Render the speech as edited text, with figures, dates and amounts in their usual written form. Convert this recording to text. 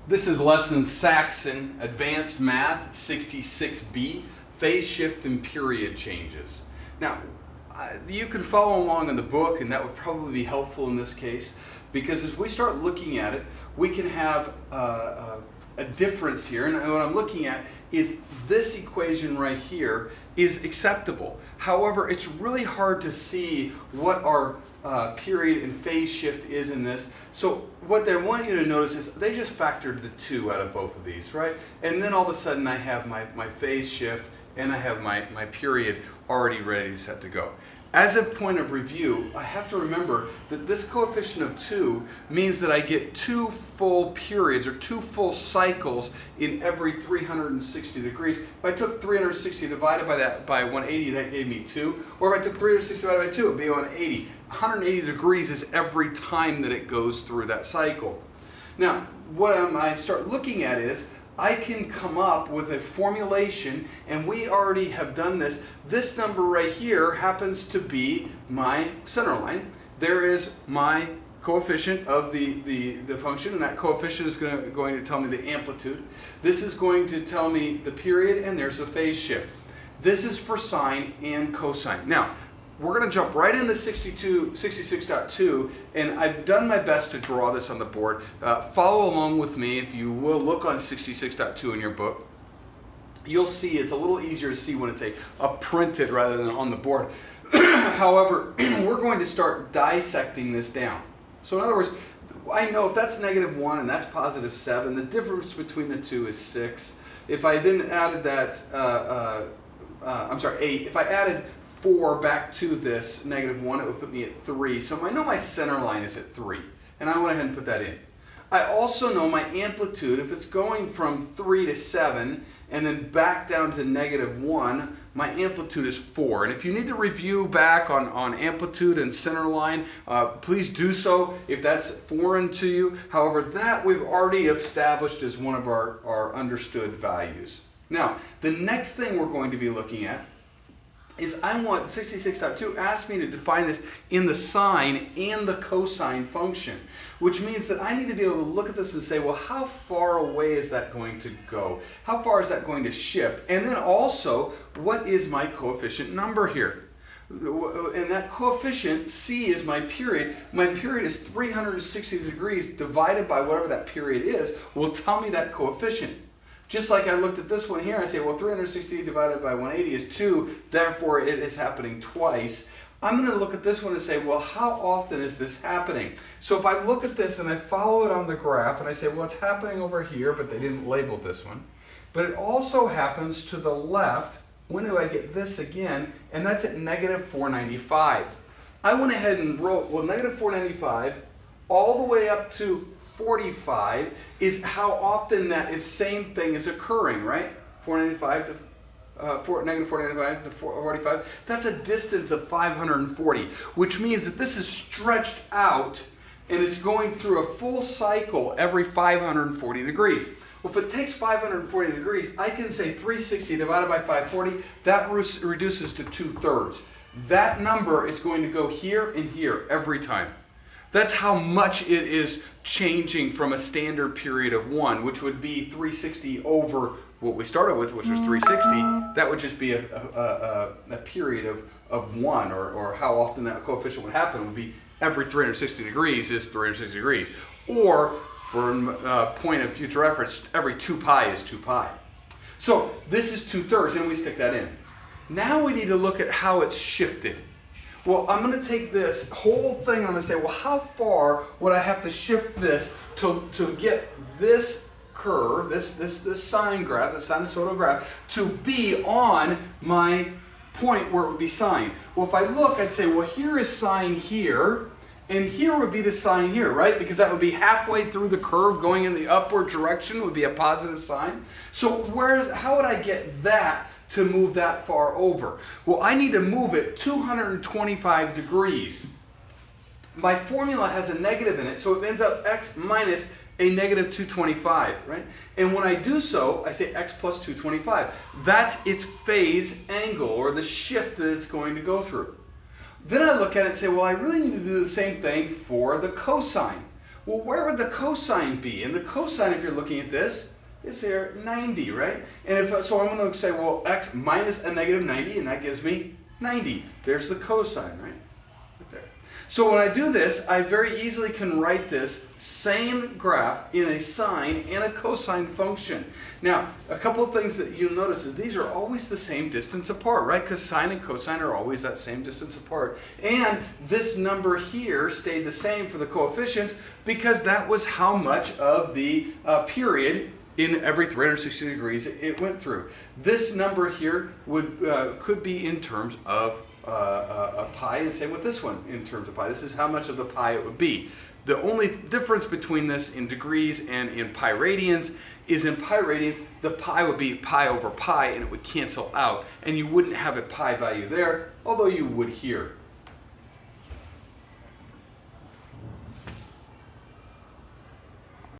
This is lesson Saxon, Advanced Math 66B, phase shift and period changes. Now, you could follow along in the book, and that would probably be helpful in this case, because as we start looking at it, we can have a difference here. And what I'm looking at is this equation right here is acceptable. However, it's really hard to see what our period and phase shift is in this. So what they want you to notice is they just factored the 2 out of both of these, right? And then all of a sudden I have my phase shift and I have my period already ready set to go. As a point of review, I have to remember that this coefficient of 2 means that I get 2 full periods or 2 full cycles in every 360 degrees. If I took 360 divided by 180, that gave me 2. Or if I took 360 divided by 2, it would be 180. 180 degrees is every time that it goes through that cycle. Now, what I start looking at is I can come up with a formulation, and we already have done this. This number right here happens to be my center line. There is my coefficient of the function, and that coefficient is going to tell me the amplitude. This is going to tell me the period, and there's a phase shift. This is for sine and cosine. Now, we're going to jump right into 66.2, and I've done my best to draw this on the board. Follow along with me if you will. Look on 66.2 in your book. You'll see it's a little easier to see when it's a printed rather than on the board. However, we're going to start dissecting this down. So in other words, I know if that's -1 and that's +7, the difference between the two is 6. If I then added that, 8. If I added 4 back to this -1, it would put me at 3. So I know my center line is at 3, and I went ahead and put that in. I also know my amplitude. If it's going from 3 to 7 and then back down to -1, my amplitude is 4. And if you need to review back on amplitude and center line, please do so if that's foreign to you. However, that we've already established as one of our understood values. Now, the next thing we're going to be looking at is I want 66.2 asks me to define this in the sine and the cosine function, which means that I need to be able to look at this and say, well, how far away is that going to go? How far is that going to shift? And then also, what is my coefficient number here? And that coefficient, C, is my period. My period is 360 degrees divided by whatever that period is, will tell me that coefficient. Just like I looked at this one here, I say, well, 360 divided by 180 is 2, therefore it is happening twice. I'm going to look at this one and say, well, how often is this happening? So if I look at this and I follow it on the graph and I say, well, it's happening over here, but they didn't label this one. But it also happens to the left. When do I get this again? And that's at -495. I went ahead and wrote, well, -495 all the way up to 45 is how often that is same thing is occurring, right? 495 to -495 to 45. That's a distance of 540, which means that this is stretched out and it's going through a full cycle every 540 degrees. Well, if it takes 540 degrees, I can say 360 divided by 540, that reduces to 2/3. That number is going to go here and here every time. That's how much it is changing from a standard period of 1, which would be 360 over what we started with, which was 360. That would just be a period of 1, or how often that coefficient would happen would be every 360 degrees is 360 degrees. Or, for a point of future reference, every 2 pi is 2 pi. So this is 2/3, and we stick that in. Now we need to look at how it's shifted. Well, I'm going to take this whole thing and I'm going to say, well, how far would I have to shift this to get this curve, this sine graph, the sinusoidal graph, to be on my point where it would be sine? Well, if I look, I'd say, well, here is sine here, and here would be the sine here, right? Because that would be halfway through the curve going in the upward direction would be a positive sign. So how would I get that to move that far over? Well, I need to move it 225 degrees. My formula has a negative in it, so it ends up x minus a -225, right? And when I do so, I say x plus 225. That's its phase angle, or the shift that it's going to go through. Then I look at it and say, well, I really need to do the same thing for the cosine. Well, where would the cosine be? And the cosine, if you're looking at this, is there 90, right? And so I'm going to say, well, x minus a negative 90, and that gives me 90. There's the cosine, right? Right there. So when I do this, I very easily can write this same graph in a sine and a cosine function. Now, a couple of things that you'll notice is these are always the same distance apart, right? Because sine and cosine are always that same distance apart. And this number here stayed the same for the coefficients because that was how much of the period in every 360 degrees it went through. This number here could be in terms of a pi, and same with this one in terms of pi. This is how much of the pi it would be. The only difference between this in degrees and in pi radians is in pi radians, the pi would be pi over pi and it would cancel out, and you wouldn't have a pi value there, although you would here.